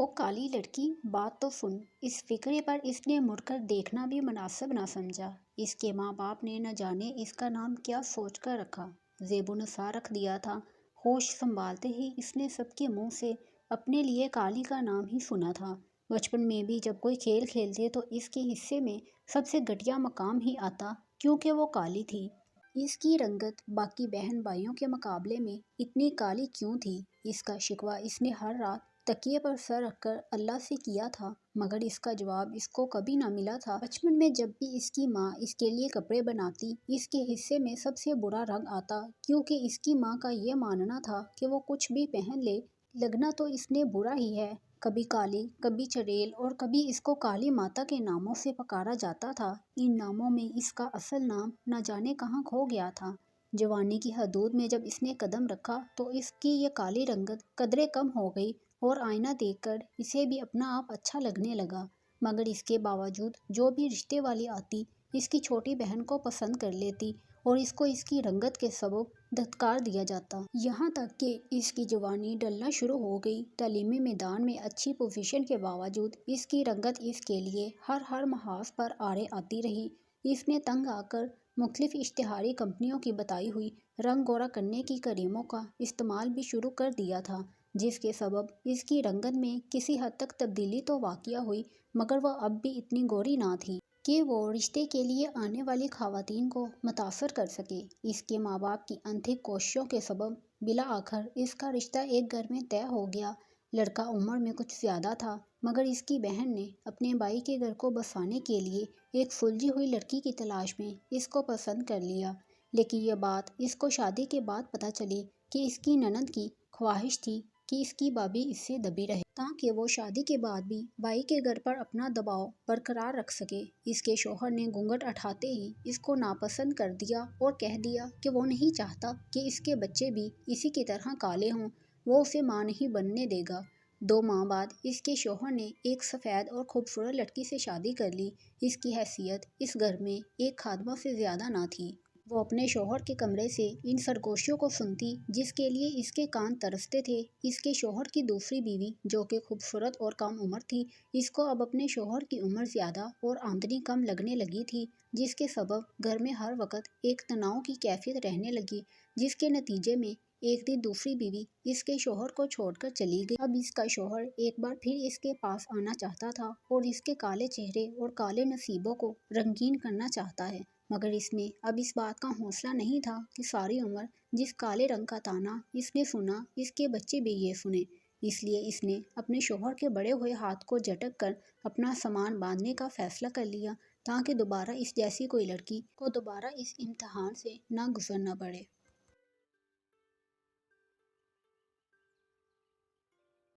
وہ کالی لڑکی بات تو سن۔ اس فکرے پر اس نے مڑ کر دیکھنا بھی مناسب نہ سمجھا۔ اس کے ماں باپ نے نہ جانے اس کا نام کیا سوچ کر رکھا، زیب و نثار رکھ دیا تھا۔ ہوش سنبھالتے ہی اس نے سب کے منہ سے اپنے لیے کالی کا نام ہی سنا تھا۔ بچپن میں بھی جب کوئی کھیل کھیلتے تو اس کے حصے میں سب سے گھٹیا مقام ہی آتا، کیونکہ وہ کالی تھی۔ اس کی رنگت باقی بہن بھائیوں کے مقابلے میں اتنی کالی کیوں تھی؟ اس کا شکوہ اس نے ہر رات تکیے پر سر رکھ کر اللہ سے کیا تھا، مگر اس کا جواب اس کو کبھی نہ ملا تھا۔ بچپن میں جب بھی اس کی ماں اس کے لیے کپڑے بناتی، اس کے حصے میں سب سے برا رنگ آتا، کیونکہ اس کی ماں کا یہ ماننا تھا کہ وہ کچھ بھی پہن لے، لگنا تو اس نے برا ہی ہے۔ کبھی کالی، کبھی چڑیل اور کبھی اس کو کالی ماتا کے ناموں سے پکارا جاتا تھا۔ ان ناموں میں اس کا اصل نام نہ جانے کہاں کھو گیا تھا۔ جوانی کی حدود میں جب اس نے قدم رکھا تو اس کی یہ کالی رنگت قدرے کم ہو گئی اور آئینہ دیکھ کر اسے بھی اپنا آپ اچھا لگنے لگا۔ مگر اس کے باوجود جو بھی رشتے والی آتی، اس کی چھوٹی بہن کو پسند کر لیتی اور اس کو اس کی رنگت کے سبب دھتکار دیا جاتا۔ یہاں تک کہ اس کی جوانی ڈھلنا شروع ہو گئی۔ تعلیمی میدان میں اچھی پوزیشن کے باوجود اس کی رنگت اس کے لیے ہر محاذ پر آڑے آتی رہی۔ اس نے تنگ آ کر مختلف اشتہاری کمپنیوں کی بتائی ہوئی رنگ گورا کرنے کی کریموں کا استعمال بھی شروع کر دیا تھا، جس کے سبب اس کی رنگت میں کسی حد تک تبدیلی تو واقع ہوئی، مگر وہ اب بھی اتنی گوری نہ تھی کہ وہ رشتے کے لیے آنے والی خواتین کو متاثر کر سکے۔ اس کے ماں باپ کی انتھک کوششوں کے سبب بالآخر اس کا رشتہ ایک گھر میں طے ہو گیا۔ لڑکا عمر میں کچھ زیادہ تھا، مگر اس کی بہن نے اپنے بھائی کے گھر کو بسانے کے لیے ایک سلجھی ہوئی لڑکی کی تلاش میں اس کو پسند کر لیا۔ لیکن یہ بات اس کو شادی کے بعد پتہ چلی کہ اس کی نند کی خواہش تھی کہ اس کی بھابھی اس سے دبی رہے، تاکہ وہ شادی کے بعد بھی بھائی کے گھر پر اپنا دباؤ برقرار رکھ سکے۔ اس کے شوہر نے گھونگھٹ اٹھاتے ہی اس کو ناپسند کر دیا اور کہہ دیا کہ وہ نہیں چاہتا کہ اس کے بچے بھی اسی کی طرح کالے ہوں، وہ اسے ماں نہیں بننے دے گا۔ 2 ماہ بعد اس کے شوہر نے ایک سفید اور خوبصورت لڑکی سے شادی کر لی۔ اس کی حیثیت اس گھر میں ایک خادمہ سے زیادہ نہ تھی۔ وہ اپنے شوہر کے کمرے سے ان سرگوشیوں کو سنتی جس کے لیے اس کے کان ترستے تھے۔ اس کے شوہر کی دوسری بیوی، جو کہ خوبصورت اور کم عمر تھی، اس کو اب اپنے شوہر کی عمر زیادہ اور آمدنی کم لگنے لگی تھی، جس کے سبب گھر میں ہر وقت ایک تناؤ کی کیفیت رہنے لگی، جس کے نتیجے میں ایک دن دوسری بیوی اس کے شوہر کو چھوڑ کر چلی گئی۔ اب اس کا شوہر ایک بار پھر اس کے پاس آنا چاہتا تھا اور اس کے کالے چہرے اور کالے نصیبوں کو رنگین کرنا چاہتا ہے، مگر اس میں اب اس بات کا حوصلہ نہیں تھا کہ ساری عمر جس کالے رنگ کا طعنہ اس نے سنا، اس کے بچے بھی یہ سنیں۔ اس لیے اس نے اپنے شوہر کے بڑھے ہوئے ہاتھ کو جھٹک کر اپنا سامان باندھنے کا فیصلہ کر لیا، تاکہ دوبارہ اس جیسی کوئی لڑکی کو دوبارہ اس امتحان سے نہ گزرنا پڑے۔